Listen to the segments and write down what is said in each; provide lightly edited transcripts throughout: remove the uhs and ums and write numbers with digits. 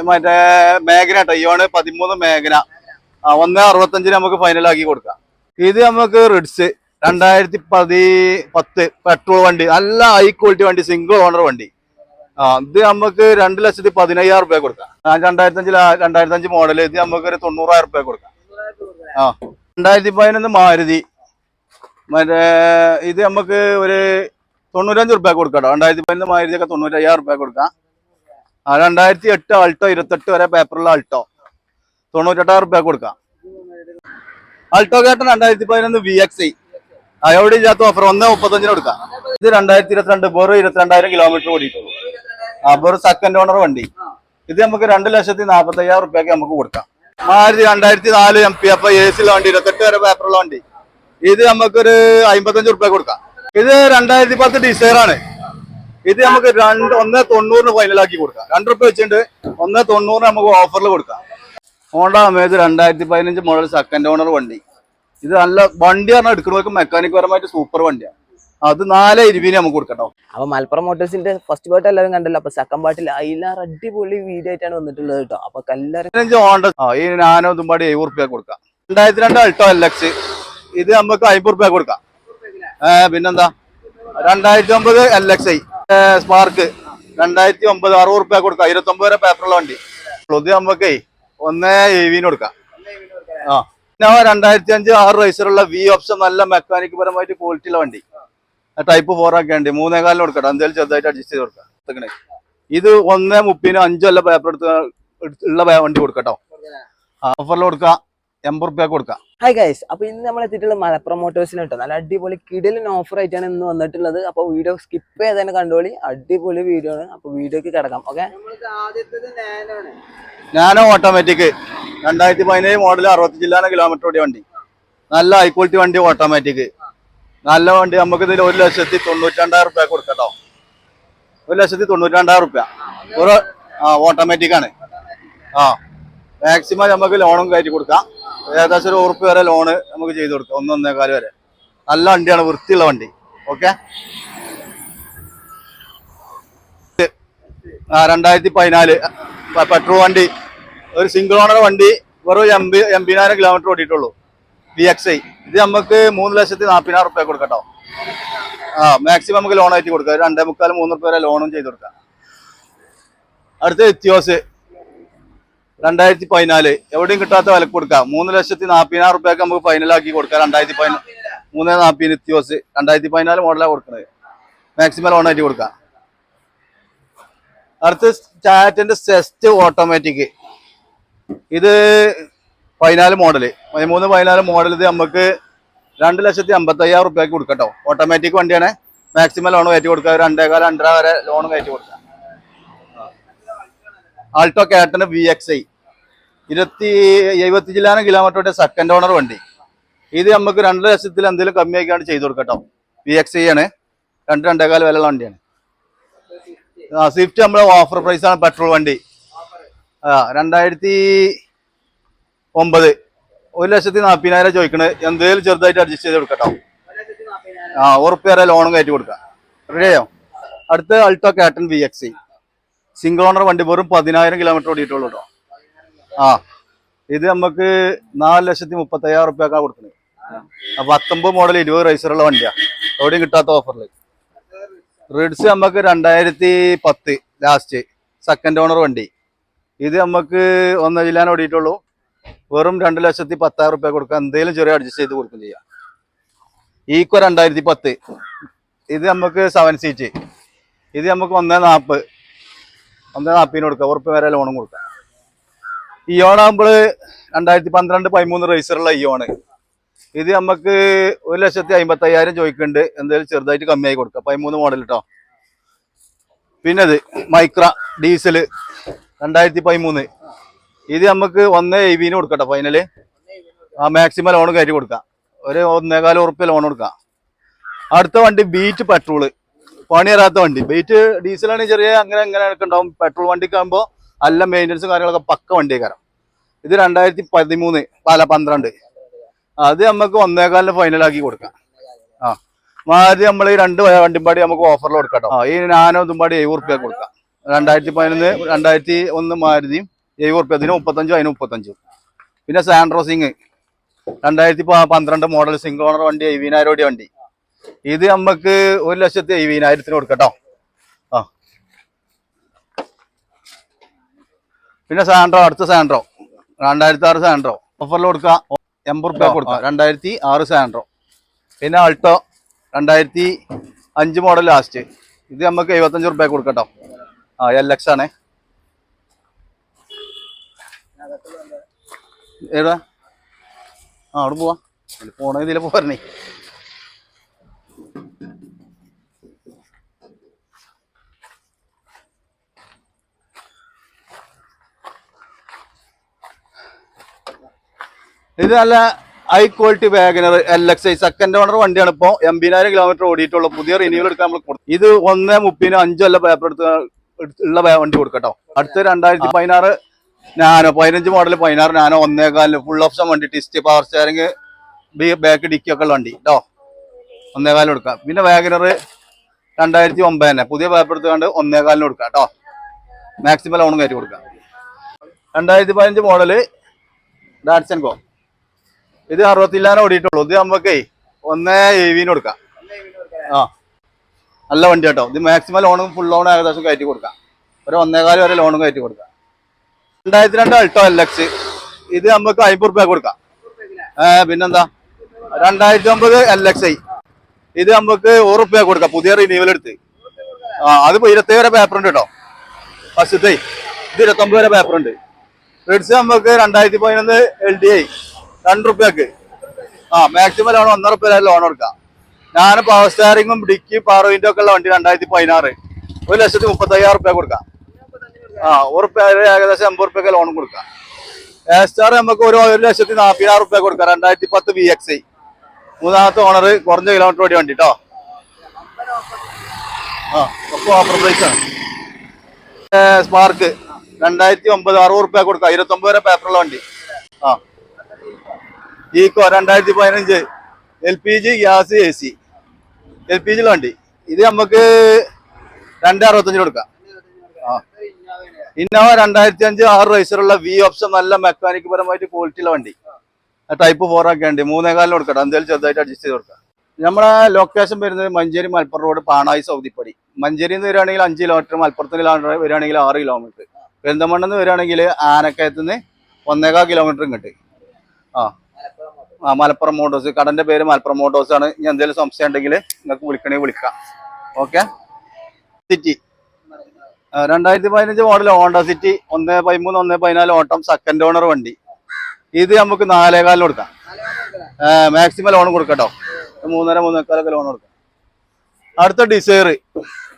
മറ്റേ മേഘന ടയ്യോണ് 13 മേഘന 1.65 നമുക്ക് ഫൈനലാക്കി കൊടുക്കാം. ഇത് നമുക്ക് റിഡ്സ് 2010 പെട്രോൾ വണ്ടി, നല്ല ഹൈ ക്വാളിറ്റി വണ്ടി, സിംഗിൾ ഓണർ വണ്ടി. ഇത് നമുക്ക് 2,15,000 റുപ്യ കൊടുക്കാം. 2005 മോഡല്. ഇത് നമുക്ക് ഒരു 90,000 റുപ്യ കൊടുക്കാം. 2011 മാരുതി മറ്റേ ഇത് നമുക്ക് ഒരു 95 റുപ്യ കൊടുക്കാം. 2011 മാരുതി ഒക്കെ 95,000 റുപ്യ കൊടുക്കാം. 2008 ആൾട്ടോ 28 വരെ പേപ്പറുള്ള ആൾട്ടോ 98,000 റുപ്യ കൊടുക്കാം. ആൾട്ടോ കേട്ടൻ 2011 VXI എവിടെ ഇല്ലാത്ത ഓഫർ 1.35 കൊടുക്കാം. ഇത് 2022 വെറും 22,000 കിലോമീറ്റർ ഓടിയിട്ടുള്ളൂ. വെറും സെക്കൻഡ് ഓണർ വണ്ടി. ഇത് നമുക്ക് 2,40,000 റുപ്യക്ക് നമുക്ക് കൊടുക്കാം. മാരുതി 2004 MPF AC വണ്ടി 28 വരെ പേപ്പറുള്ള വണ്ടി. ഇത് നമുക്കൊരു 55 റുപ്യ കൊടുക്കാം. ഇത് 2010 ഡിസൈർ ആണ്. ഇത് നമുക്ക് 1.90 ഫൈനലാക്കി കൊടുക്കാം. 2 റുപ്യ വെച്ചിട്ട് 1.90 നമുക്ക് ഓഫറിൽ കൊടുക്കാം. Honda Amaze 2015 model second owner വണ്ടി. ഇത് നല്ല വണ്ടി പറഞ്ഞാൽ എടുക്കുന്നവർക്ക് മെക്കാനിക് പരമായിട്ട് സൂപ്പർ വണ്ടിയാണ്. അത് 4.20 നമുക്ക് കൊടുക്കട്ടോ. അപ്പൊ മലപ്പുറം മോട്ടോഴ്സിന്റെ ഫസ്റ്റ് പാർട്ട് എല്ലാവരും കണ്ടല്ലോ. അപ്പൊ സെക്കൻഡ് പാർട്ടിൽ അതിലാറ് അടിപൊളി വീഡിയോ ആയിട്ടാണ് വന്നിട്ടുള്ളത് കേട്ടോ. അപ്പൊ എല്ലാവരും ഹോണ്ട ഈ നാനോ തുമ്പാടി 70 റുപ്യ കൊടുക്കാം. 2002 അൾട്ടോ LX ഇത് നമുക്ക് 50 റുപ്യ കൊടുക്കാം. പിന്നെന്താ 2009 LXI സ്പാർക്ക് 2009 60 റുപ്യ കൊടുക്കാം. 29 വരെ പേപ്പറുള്ള വണ്ടി. ഇത് നമുക്ക് 1.70 കൊടുക്കാം. പിന്നെ 2005 6 റൈസറുള്ള V ഓപ്ഷൻ, നല്ല മെക്കാനിക് പരമായിട്ട് ക്വാളിറ്റിയുള്ള വണ്ടി. ടൈപ്പ് 4 ഒക്കെ ഉണ്ട്. 3.25 കൊടുക്കട്ടെ. എന്തെങ്കിലും ചെറുതായിട്ട് അഡ്ജസ്റ്റ് ചെയ്ത് കൊടുക്കാം. ഇത് 1.30 5 കൊല്ലം പേപ്പർ ഉള്ള വണ്ടി കൊടുക്കട്ടോ. ഓഫറിൽ കൊടുക്കാം. 80 റുപ്യ കൊടുക്കാം. ഹായ് ഗൈസ്, അപ്പൊ ഇന്ന് നമ്മൾ എത്തിയിട്ടുള്ള മലപ്പുറം മോട്ടോഴ്സിന് കേട്ടോ. നല്ല അടിപൊളി കിടിലൻ ഓഫർ ആയിട്ടാണ് ഇന്ന് വന്നിട്ടുള്ളത്. അപ്പൊ വീഡിയോ സ്കിപ്പ് ചെയ്തതിനെ കണ്ടോളി. അടിപൊളി വീഡിയോ ആണ്. അപ്പൊ വീഡിയോക്ക് കിടക്കാം. Okay, nano automatic 2017 model 65 kilometre ഓടിയ വണ്ടി. നല്ല ഹൈ ക്വാളിറ്റി വണ്ടി, ഓട്ടോമാറ്റിക് നല്ല വണ്ടി. നമുക്ക് ഇതിൽ 1,92,000 റുപ്യ കൊടുക്കട്ടോ. 1,92,000 റുപ്യ ഒരു ഓട്ടോമാറ്റിക് ആണ്. മാക്സിമം നമുക്ക് ലോണും കയറ്റി കൊടുക്കാം. ഏകദേശം 1 ഉറുപ്പ്യ വരെ ലോണ് നമുക്ക് ചെയ്ത് കൊടുക്കാം. 1.25 വരെ. നല്ല വണ്ടിയാണ്, വൃത്തിയുള്ള വണ്ടി. ഓക്കെ, 2014 പെട്രോൾ വണ്ടി, ഒരു സിംഗിൾ ഓണർ വണ്ടി, വെറും 80,000 കിലോമീറ്റർ ഓടിയിട്ടുള്ളൂ. VXI ഇത് നമുക്ക് 3,40,000 റുപ്യ കൊടുക്കട്ടോ. മാക്സിമം നമുക്ക് ലോൺ ആയിട്ട് കൊടുക്കാം. 2.25 3 ഉറുപ്പ്യ വരെ ലോണും ചെയ്ത് കൊടുക്കാം. അടുത്ത എത്തിയോസ് 2014 എവിടെയും കിട്ടാത്ത വിലക്ക് കൊടുക്കാം. 3,40,000 റുപ്യക്ക് നമുക്ക് ഫൈനലാക്കി കൊടുക്കാം. 3.40 എത്തിയോസ് 2014 മോഡലാണ് കൊടുക്കുന്നത്. മാക്സിമം ലോൺ ആയിട്ട് കൊടുക്കാം. അടുത്ത് ടാറ്റന്റെ സെസ്റ്റ് ഓട്ടോമാറ്റിക്, ഇത് 14 മോഡല് 13-14 മോഡൽ. ഇത് നമുക്ക് 2,55,000 റുപ്യക്ക് കൊടുക്കട്ടോ. ഓട്ടോമാറ്റിക് വണ്ടിയാണ്. മാക്സിമം ലോൺ കയറ്റി കൊടുക്കുക. 2.25 വരെ ലോൺ കയറ്റി കൊടുക്കാം. ആൾട്ടോ കാറ്റന് VXI 75,000 കിലോമീറ്റർ സെക്കൻഡ് ഓണർ വണ്ടി. ഇത് നമുക്ക് 2 ലക്ഷത്തിൽ എന്തെങ്കിലും കമ്മിയാക്കിയാണ് ചെയ്ത് കൊടുക്കട്ടോ. VXI ആണ്. 2.25 വിലയുള്ള വണ്ടിയാണ്. സ്വിഫ്റ്റ് നമ്മളെ ഓഫർ പ്രൈസ് ആണ്. പെട്രോൾ വണ്ടി 2009 1,40,000 ചോദിക്കണത്. എന്തെങ്കിലും ചെറുതായിട്ട് അഡ്ജസ്റ്റ് ചെയ്ത് കൊടുക്കട്ടോ. 1 ഉറുപ്പ്യ വരെ ലോണും കയറ്റി കൊടുക്കാം. റെഡിയോ? അടുത്ത അൾട്ടോ കാറ്റൻ VXI സിംഗിൾ ഓണർ വണ്ടി, വെറും 10,000 കിലോമീറ്റർ ഓടിയിട്ടുള്ളൂ കേട്ടോ. ഇത് നമുക്ക് 4,30,000 റുപ്യക്കാണ് കൊടുക്കുന്നത്. 19 മോഡൽ 20 റൈസറുള്ള വണ്ടിയാണ്. എവിടെയും കിട്ടാത്ത ഓഫറിൽ. റിഡ്സ് നമുക്ക് 2010 ലാസ്റ്റ് സെക്കൻഡ് ഓണർ വണ്ടി. ഇത് നമുക്ക് 1 ജില്ലാൻ ഓടിയിട്ടുള്ളൂ. വെറും 2,10,000 റുപ്യ കൊടുക്കാം. എന്തെങ്കിലും ചെറിയ അഡ്ജസ്റ്റ് ചെയ്ത് കൊടുക്കും ചെയ്യാം. ഈക്കോ 2010 ഇത് നമുക്ക് 7 സീറ്റ്. ഇത് നമുക്ക് 1.40 കൊടുക്കാം. 1 ഉറുപ്പ്യ വരെ ലോണും കൊടുക്കാം. ഇയോണാകുമ്പോൾ 2012-13 റൈസറുള്ള ഇയോണ്. ഇത് നമുക്ക് 1,50,000 ചോദിക്കുന്നുണ്ട്. എന്തെങ്കിലും ചെറുതായിട്ട് കമ്മിയായി കൊടുക്കാം. 13 മോഡൽ കേട്ടോ. പിന്നെ ഇത് മൈക്ര ഡീസല് 2013. ഇത് നമുക്ക് 1.70 കൊടുക്കട്ടോ ഫൈനല്. മാക്സിമം ലോൺ കയറ്റി കൊടുക്കാം. ഒരു 1.25 ഉറുപ്പ്യ ലോൺ കൊടുക്കാം. അടുത്ത വണ്ടി ബീറ്റ് പെട്രോള്, പണി തരാത്ത വണ്ടി. ബീറ്റ് ഡീസലാണ് ചെറിയ അങ്ങനെ ഉണ്ടാവും. പെട്രോൾ വണ്ടിക്ക് ആകുമ്പോൾ നല്ല മെയിൻ്റനൻസും കാര്യങ്ങളൊക്കെ പക്ക വണ്ടിയേക്കാരം. ഇത് 2012 അത് നമുക്ക് 1.25 ഫൈനലാക്കി കൊടുക്കാം. മാതി നമ്മൾ ഈ 2 വണ്ടിമ്പാടി നമുക്ക് ഓഫറിൽ കൊടുക്കാം. ഈ നാനോ തുമ്പാടി 70 ഉറുപ്പ്യ കൊടുക്കാം. 2011 2001 മാരുതിയും 70 ഇതിന് 35 അതിന് 35. പിന്നെ Santro Xing 2012 model single owner വണ്ടി 70,000 വണ്ടി. ഇത് നമുക്ക് 1,70,000 കൊടുക്കട്ടോ. ആ പിന്നെ സാൻഡ്രോ, അടുത്ത സാൻഡ്രോ 2006 സാൻഡ്രോ ഓഫറിൽ കൊടുക്കാം, 80 രൂപ കൊടുക്കാം. 2006 സാൻഡ്രോ. പിന്നെ ആൾട്ടോ 2005 മോഡൽ ലാസ്റ്റ്, ഇത് നമുക്ക് 75 രൂപ കൊടുക്കട്ടോ. LX ആണ്. ഏതാ അവിടെ പോവാ, പോണ ഇതിൽ പോരണേ. ഇത് നല്ല high quality WagonR LX second owner വണ്ടിയാണ്. ഇപ്പോൾ 80,000 കിലോമീറ്റർ ഓടിയിട്ടുള്ളൂ. പുതിയ റിന്യൂവൽ എടുക്കാൻ നമ്മൾ കൊടുക്കും. ഇത് 1.30 5 കൊല്ലം പേപ്പർ എടുത്ത് ഉള്ള വണ്ടി കൊടുക്കട്ടോ. അടുത്ത 2016 Nano 15 model 16 Nano 1.25 full option വണ്ടി, ടിസ്റ്റ് പവർ സ്റ്റിയറിംഗ് ബാക്ക് ഡിക്കി ഒക്കെ ഉള്ള വണ്ടി കേട്ടോ. 1.25 കൊടുക്കാം. പിന്നെ വാഗനർ 2009 തന്നെ പുതിയ പേപ്പർ എടുത്തുകൊണ്ട് 1.25 കൊടുക്കാം കേട്ടോ. മാക്സിമം ലോണും കയറ്റി കൊടുക്കാം. 2015 മോഡല് ഡാറ്റ്സൺ ഗോ, ഇത് 60,000 ഓടിയിട്ടുള്ളൂ. ഇത് നമുക്ക് 1.70 കൊടുക്കാം. നല്ല വണ്ടി കേട്ടോ. ഇത് മാക്സിമം ലോണും ഫുൾ ലോണും ഏകദേശം കയറ്റി കൊടുക്കാം. ഒരു 1.25 വരെ ലോണും കയറ്റി കൊടുക്കാം. 2002 അൾട്ടോ LX, ഇത് നമുക്ക് 50 രൂപ കൊടുക്കാം. പിന്നെന്താ 2009 LX, ഇത് നമുക്ക് 100 രൂപ കൊടുക്കാം. പുതിയ റിന്യൂവൽ എടുത്ത്. അത് 27 വരെ പേപ്പർ ഉണ്ട് കേട്ടോ. ഫസ്റ്റത്തെ ഇത് 29 വരെ പേപ്പർ ഉണ്ട്. റിഡ്സ് നമുക്ക് 2011 LDI 2 രൂപക്ക്. മാക്സിമം ലോൺ 1.5 രൂപ വരെ ലോൺ കൊടുക്കാം. ഞാൻ പവർ സ്റ്റാറിങ്ങും ഡിക്കി പവർ വിൻഡോ ഒക്കെ ഉള്ള വണ്ടി 2016 1,35,000 രൂപ കൊടുക്കാം. 1 രൂപ ഏകദേശം 80 രൂപ ലോണും കൊടുക്കാം. സ്റ്റാർ നമുക്ക് 1,40,000 രൂപ കൊടുക്കാം. 2010 VX, മൂന്നാമത്തെ ഓണർ, കുറഞ്ഞ കിലോമീറ്റർ ഓടിയ വണ്ടി കേട്ടോ. ഓഫർ പ്രൈസ് ആണ്. സ്പാർക്ക് 2009 60 രൂപ കൊടുക്കാം. 29 വരെ പേപ്പറുള്ള വണ്ടി. Eeco 2015 LPG gas AC LPG വണ്ടി, ഇത് നമുക്ക് 2.65 കൊടുക്കാം. ഇന്നോവ 2005 6 റൈസറുള്ള V ഓപ്ഷൻ, നല്ല മെക്കാനിക് പരമായിട്ട് ക്വാളിറ്റി ഉള്ള വണ്ടി. ടൈപ്പ് 4 ഒക്കെ ഉണ്ട്. 3.25 കൊടുക്കാം. എന്തെങ്കിലും ചെറുതായിട്ട് അഡ്ജസ്റ്റ് ചെയ്ത് കൊടുക്കാം. നമ്മളെ ലൊക്കേഷൻ വരുന്നത് മഞ്ചേരി മലപ്പുറം റോഡ് പാണായി സൗദിപ്പടി. മഞ്ചേരിയിൽ നിന്ന് വരികയാണെങ്കിൽ 5 കിലോമീറ്റർ, മലപ്പുറത്ത് വരികയാണെങ്കിൽ 6 കിലോമീറ്റർ, പെരിന്തൽമണ്ണെന്ന് വരികയാണെങ്കിൽ ആനക്കയത്ത് നിന്ന് 1.25 കിലോമീറ്റർ ഇങ്ങോട്ട്. മലപ്പുറം മോട്ടോഴ്സ്, കടന്റെ പേര് മലപ്പുറം മോട്ടോഴ്സ് ആണ്. ഇനി എന്തെങ്കിലും സംശയം ഉണ്ടെങ്കിൽ നിങ്ങൾക്ക് വിളിക്കണമെങ്കിൽ വിളിക്കാം. Okay. City 2015 model Honda city 1.13 1.14 ഓട്ടം, സെക്കൻഡ് ഓണർ വണ്ടി. ഇത് നമുക്ക് 4.25 കൊടുക്കാം. മാക്സിമം ലോൺ കൊടുക്കട്ടോ. 3.5 3.25 ലോൺ കൊടുക്കാം. അടുത്ത ഡിസൈർ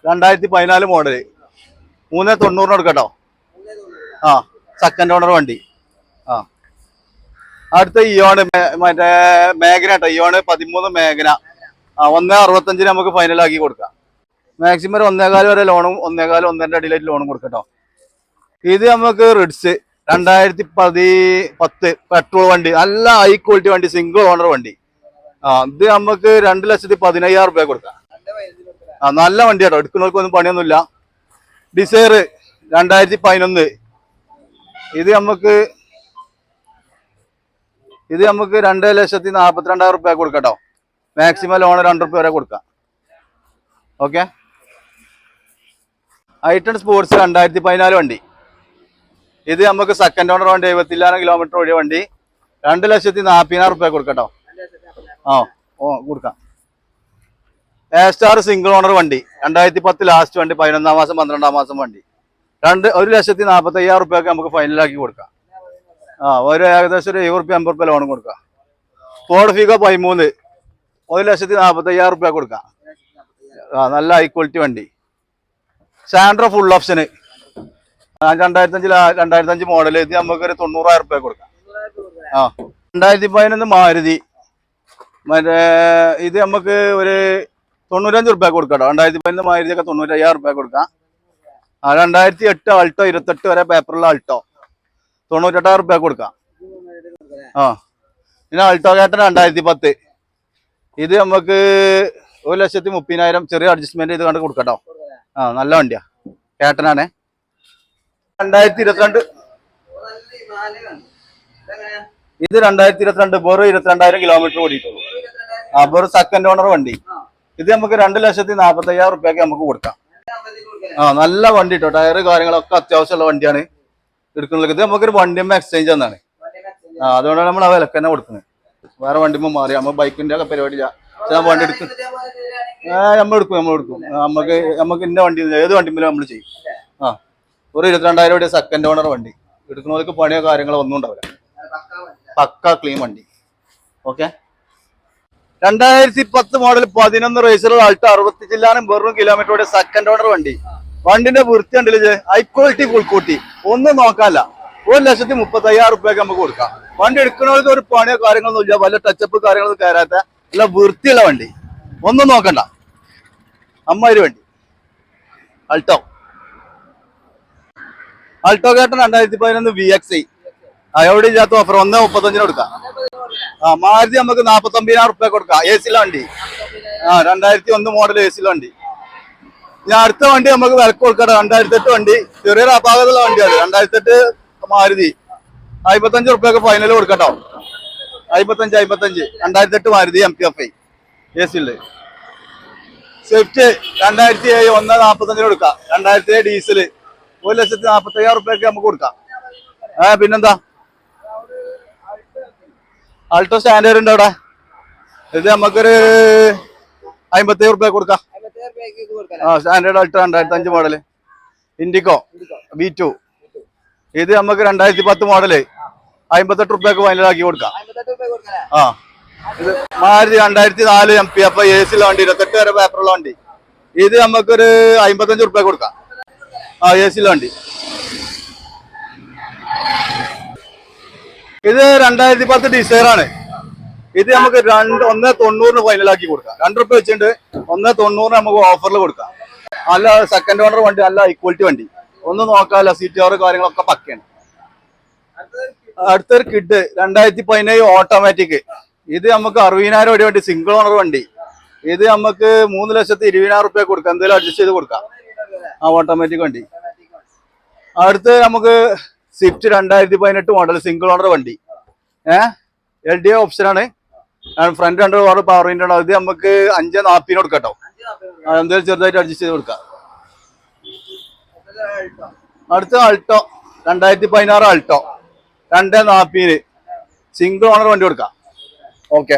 2014 മോഡല് 3.90 കൊടുക്കട്ടോ. സെക്കൻഡ് ഓണർ വണ്ടി. അടുത്ത ഇയോണ് മറ്റേ മേഘന കേട്ടോ. ഇയോണ് 13 മേഘന 1.65 നമുക്ക് ഫൈനലാക്കി കൊടുക്കാം. മാക്സിമം 1.25 വരെ ലോണും 1.25 1.5 അടിയിലായിട്ട് ലോണും കൊടുക്കട്ടോ. ഇത് നമുക്ക് റിഡ്സ് 2010 പെട്രോൾ വണ്ടി, നല്ല ഹൈ ക്വാളിറ്റി വണ്ടി, സിംഗിൾ ഓണർ വണ്ടി. ഇത് നമുക്ക് 2,15,000 രൂപ കൊടുക്കാം. നല്ല വണ്ടി കേട്ടോ. എടുക്കുന്നവർക്കൊന്നും പണിയൊന്നുമില്ല. ഡിസൈർ 2011, ഇത് നമുക്ക് 2,42,000 രൂപ കൊടുക്കട്ടോ. മാക്സിമം ലോൺ 2 രൂപ വരെ കൊടുക്കാം. ഓക്കെ. ഐറ്റൺ സ്പോർട്സ് 2014 വണ്ടി, ഇത് നമുക്ക് സെക്കൻഡ് ഓണർ വണ്ടി, 70,000 കിലോമീറ്റർ ഓടിയ വണ്ടി, 2,40,000 രൂപ കൊടുക്കട്ടോ. കൊടുക്കാം. സ്റ്റാർ സിംഗിൾ ഓണർ വണ്ടി 2010 ലാസ്റ്റ് വണ്ടി, 11-ാം മാസം 12-ാം മാസം വണ്ടി, 1,40,000 രൂപയ്ക്ക് നമുക്ക് ഫൈനലാക്കി കൊടുക്കാം. ഒരു ഏകദേശം 70 രൂപ 80 രൂപ ലോണും കൊടുക്കാം. ഫോർഡ് ഫിഗോ 13 1,40,000 രൂപ കൊടുക്കാം. നല്ല ഹൈ ക്വാളിറ്റി വണ്ടി. സാൻഡ്രോ ഫുൾ ഓപ്ഷന് 2005 മോഡൽ, ഇത് നമുക്ക് ഒരു 90,000 രൂപ കൊടുക്കാം. 2011 മാരുതി, മറ്റേ ഇത് നമുക്ക് ഒരു 95 രൂപ കൊടുക്കാം. 2011 മാരുതിയൊക്കെ 95,000 രൂപ കൊടുക്കാം. 2008 ആൾട്ടോ 28 വരെ പേപ്പറുള്ള ആൾട്ടോ 98,000 രൂപ കൊടുക്കാം. പിന്നെ ആൾട്ടോ കേട്ടൻ 2010, ഇത് നമുക്ക് 1,30,000 ചെറിയ അഡ്ജസ്റ്റ്മെന്റ് ചെയ്ത് കണ്ട് കൊടുക്കട്ടോ. നല്ല വണ്ടിയാ. കേട്ടനാണേ 2022 ഇത് 2022 വെറും 22,000 കിലോമീറ്റർ ഓടിയിട്ടുള്ളൂ. വെറും സെക്കൻഡ് ഓണർ വണ്ടി. ഇത് നമുക്ക് 2,45,000 റുപ്യക്ക് നമുക്ക് കൊടുക്കാം. നല്ല വണ്ടി കേട്ടോ. ടയറ് കാര്യങ്ങളൊക്കെ അത്യാവശ്യമുള്ള വണ്ടിയാണ് എടുക്കുന്നത്. ഇത് നമുക്കൊരു വണ്ടിയമ്മ എക്സ്ചേഞ്ച് എന്നാണ്. അതുകൊണ്ടാണ് നമ്മൾ ആ വിലക്ക് തന്നെ കൊടുക്കുന്നത്. വേറെ വണ്ടിമ്മ മാറി നമ്മൾ ബൈക്കിന്റെ ഒക്കെ പരിപാടിയില്ല. വണ്ടി എടുക്കും നമ്മൾ എടുക്കും നമുക്ക് ഇന്ന വണ്ടി ഏത് വണ്ടിമ്മലും നമ്മൾ ചെയ്യും. ഒരു 22,000 രൂപ സെക്കൻഡ് ഓണർ വണ്ടി എടുക്കുന്നവർക്ക് പണിയോ കാര്യങ്ങളോ ഒന്നും ഉണ്ടാവില്ല. പക്ക ക്ലീൻ വണ്ടി. ഓക്കെ. 2010 മോഡൽ 11 റേസറുള്ള ആൾട്ടോ 60 ചില്ലാനും വെറും കിലോമീറ്ററോടെ സെക്കൻഡ് ഓണർ വണ്ടി. വണ്ടിന്റെ വൃത്തി ഉണ്ടല്ലേ, ഹൈ ക്വാളിറ്റി ഫുൾക്കൂട്ടി, ഒന്നും നോക്കാല്ല. 1,35,000 റുപ്യക്ക് നമുക്ക് കൊടുക്കാം. വണ്ടി എടുക്കുന്നവർക്ക് ഒരു പണിയോ കാര്യങ്ങളൊന്നും ഇല്ല, വല്ല ടച്ചപ്പ് കാര്യങ്ങളൊന്നും കയറാത്ത നല്ല വൃത്തിയുള്ള വണ്ടി, ഒന്നും നോക്കണ്ട. 50,000 വണ്ടി ആൾട്ടോ കേട്ടൻ 2011 VXI. എവിടെ ഇല്ലാത്ത ഓഫർ 1,35,000 കൊടുക്കാം. മാരുതി നമുക്ക് 49,000 റുപ്യ കൊടുക്കാം. AC വണ്ടി. 2001 മോഡൽ AC വണ്ടി. ഞാൻ അടുത്ത വണ്ടി നമുക്ക് വിലക്ക് കൊടുക്കട്ടെ. 2008 വണ്ടി, ചെറിയൊരു അപാകതയുള്ള വണ്ടിയാണ്. 2008 മാരുതി 55 റുപ്യക്ക് ഫൈനൽ കൊടുക്കട്ടോ. 55 2008 മാരുതി MPFI AC ഉള്ളത്. സ്വിഫ്റ്റ് 2007 1,45,000 കൊടുക്കാം. 2007 ഡീസല് 1,45,000 റുപ്യക്ക് നമുക്ക് കൊടുക്കാം. പിന്നെന്താ ആൾട്ടോ സ്റ്റാൻഡേർഡ് ഉണ്ട് അവിടെ. ഇത് നമുക്കൊരു 57 റുപ്യ കൊടുക്കാം. Standard Alto 2005 model indigo B2. ഇത് നമുക്ക് 2010 മോഡല് 58 റുപ്യക്ക് ഫൈനലാക്കി കൊടുക്കാം. ഇത് മാരുതി 2004 MPFI AC വണ്ടി, 28 വരെ പേപ്പറുള്ള വണ്ടി. ഇത് നമുക്കൊരു 55 റുപ്യ കൊടുക്കാം. AC വണ്ടി. ഇത് 2010 ഡിസൈർ ആണ്. ഇത് നമുക്ക് 1,90,000 ഫൈനലാക്കി കൊടുക്കാം. 2 റുപ്യ വെച്ചിട്ട് 1,90,000 നമുക്ക് ഓഫറിൽ കൊടുക്കാം. നല്ല സെക്കൻഡ് ഓണർ വണ്ടി, നല്ല ഈക്വാലിറ്റി വണ്ടി, ഒന്നും നോക്കാല്ല. സീറ്റ് കവർ കാര്യങ്ങളൊക്കെ പക്കയാണ്. അടുത്തൊരു കിഡ് 2017 ഓട്ടോമാറ്റിക്. ഇത് നമുക്ക് 60,000 രൂപ വണ്ടി, സിംഗിൾ ഓണർ വണ്ടി. ഇത് നമുക്ക് 3,20,000 റുപ്യ കൊടുക്കാം. എന്തെങ്കിലും അഡ്ജസ്റ്റ് ചെയ്ത് കൊടുക്കാം. ഓട്ടോമാറ്റിക് വണ്ടി. അടുത്ത് നമുക്ക് സ്വിഫ്റ്റ് 2018 മോഡൽ സിംഗിൾ ഓണർ വണ്ടി. LDA ഓപ്ഷനാണ്. ഫ്രണ്ട് 2 പവർ വിൻഡോ ഉണ്ടാവും. ഇത് നമുക്ക് 5,40,000 കൊടുക്കട്ടോ. എന്തെങ്കിലും ചെറുതായിട്ട് അഡ്ജസ്റ്റ് ചെയ്ത് കൊടുക്കാം. അടുത്ത ആൾട്ടോ 2016 ആൾട്ടോ 2,40,000 സിംഗിൾ ഓണർ വണ്ടി കൊടുക്കാം. ഓക്കെ.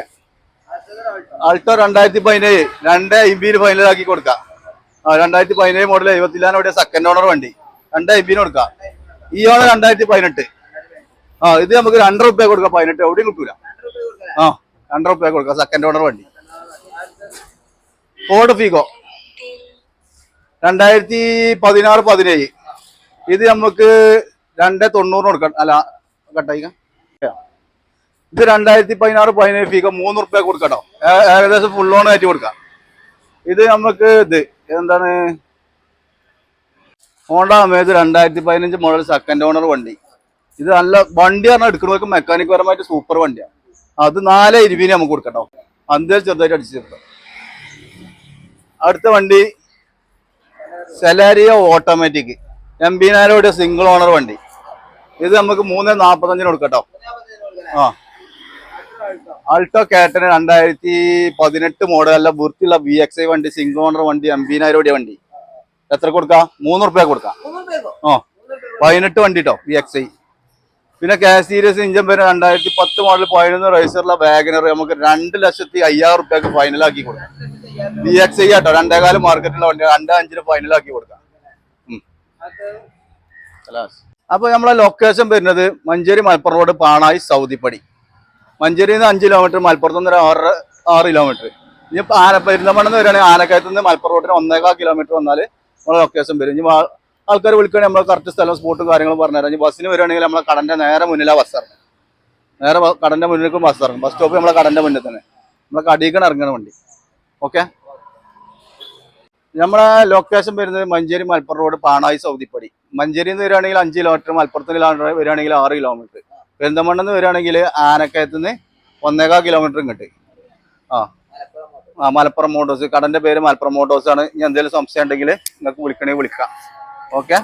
ആൾട്ടോ 2017 2,50,000 ഫൈനലാക്കി കൊടുക്കാം. 2017 മോഡൽ 70,000 സെക്കൻഡ് ഓണർ വണ്ടി 2,50,000 കൊടുക്കാം. ഈ ഓണർ 2018. ഇത് നമുക്ക് 2 റുപ്യ കൊടുക്കാം. 18 എവിടെയും കിട്ടൂല. 2 റുപ്യ കൊടുക്കാം. സെക്കൻഡ് ഓണർ വണ്ടി. Ford Figo 2016-17. ഇത് നമുക്ക് 2,90,000 കൊടുക്കാം. അല്ല കട്ടായിക്ക. ഇത് 2016-17 ഫീഗോ 3 റുപ്യ കൊടുക്കട്ടോ. ഏകദേശം ഫുൾ ഓൺ ആയിട്ട് കൊടുക്കാം. ഇത് നമുക്ക് ഇത് എന്താണ് Honda Amaze 2015 model second owner വണ്ടി. ഇത് നല്ല വണ്ടി പറഞ്ഞാൽ എടുക്കുന്നവർക്ക് മെക്കാനിക് പരമായിട്ട് സൂപ്പർ വണ്ടിയാണ്. അത് 4,20,000 നമുക്ക് കൊടുക്കട്ടോ. അന്തേൽ ചെറുതായിട്ട് അടിച്ചു തീർക്കാം. അടുത്ത വണ്ടി സെലാരിയോ ഓട്ടോമാറ്റിക് 80,000 സിംഗിൾ ഓണർ വണ്ടി. ഇത് നമുക്ക് 3,45,000 കൊടുക്കട്ടോ. ആൾട്ടോ കാറ്റന് 2018 മോഡൽ അല്ല വൃത്തിയുള്ള VXI വണ്ടി, സിംഗിൾ ഓണർ വണ്ടി, 80,000 വണ്ടി. എത്ര കൊടുക്കാം? 3 റുപ്യ കൊടുക്കാം. 18 വണ്ടി കേട്ടോ VXI. പിന്നെ സീരീസ് ഇഞ്ചൻ പേര് 2010 മോഡൽ 11 റേസറുള്ള വാഗനർ നമുക്ക് 2,05,000 റുപ്യക്ക് ഫൈനലാക്കി കൊടുക്കാം. VXI കേട്ടോ. 2,4 മാർക്കറ്റിലുള്ള വണ്ടി 2,5 ഫൈനലാക്കി കൊടുക്കാം. അപ്പൊ നമ്മളെ ലൊക്കേഷൻ വരുന്നത് മഞ്ചേരി മലപ്പുറം റോഡ് പാണായി സൗദിപ്പടി. മഞ്ചേരിയിൽ നിന്ന് 5 കിലോമീറ്റർ, മലപ്പുറത്ത് നിന്ന് 6 കിലോമീറ്റർ. ഇനി പെരിന്തൽമണ്ണെന്ന് വരികയാണെങ്കിൽ ആനക്കയത്ത് നിന്ന് മലപ്പുറം റോഡിന് 1.25 കിലോമീറ്റർ വന്നാൽ നമ്മളെ ലൊക്കേഷൻ വരും. ഇനി ആൾക്കാർ വിളിക്കുകയാണെങ്കിൽ നമ്മൾ കറക്റ്റ് സ്ഥലം സ്പോട്ടും കാര്യങ്ങളും പറഞ്ഞുതരാം. ഇനി ബസ്സിന് വരികയാണെങ്കിൽ നമ്മളെ കടന്റെ നേരെ മുന്നിലാണ് ബസ് ഇറങ്ങും. നേരെ കടന്റെ മുന്നിലേക്കും ബസ് ഇറങ്ങും. ബസ് സ്റ്റോപ്പ് നമ്മളെ കടന്റെ മുന്നിൽ തന്നെ. നമ്മളെ കടിയിക്കാണ് ഇറങ്ങുന്ന വണ്ടി. ഓക്കെ. നമ്മളെ ലൊക്കേഷൻ വരുന്നത് മഞ്ചേരി മലപ്പുറം റോഡ് പാണായി സൗദിപ്പടി. മഞ്ചേരിയിൽ നിന്ന് വരികയാണെങ്കിൽ 5 കിലോമീറ്റർ, മലപ്പുറത്ത് വരികയാണെങ്കിൽ 6 കിലോമീറ്റർ, പെരിന്തൽമണ്ണെന്ന് വരികയാണെങ്കിൽ ആനക്കയത്ത് നിന്ന് 1.25 കിലോമീറ്റർ ഇങ്ങോട്ട്. മലപ്പുറം മോട്ടോഴ്സ്. കടന്റെ പേര് മലപ്പുറം മോട്ടോഴ്സ് ആണ്. ഇനി എന്തെങ്കിലും സംശയം ഉണ്ടെങ്കിൽ നിങ്ങൾക്ക് വിളിക്കണമെങ്കിൽ വിളിക്കാം. ഓക്കെ.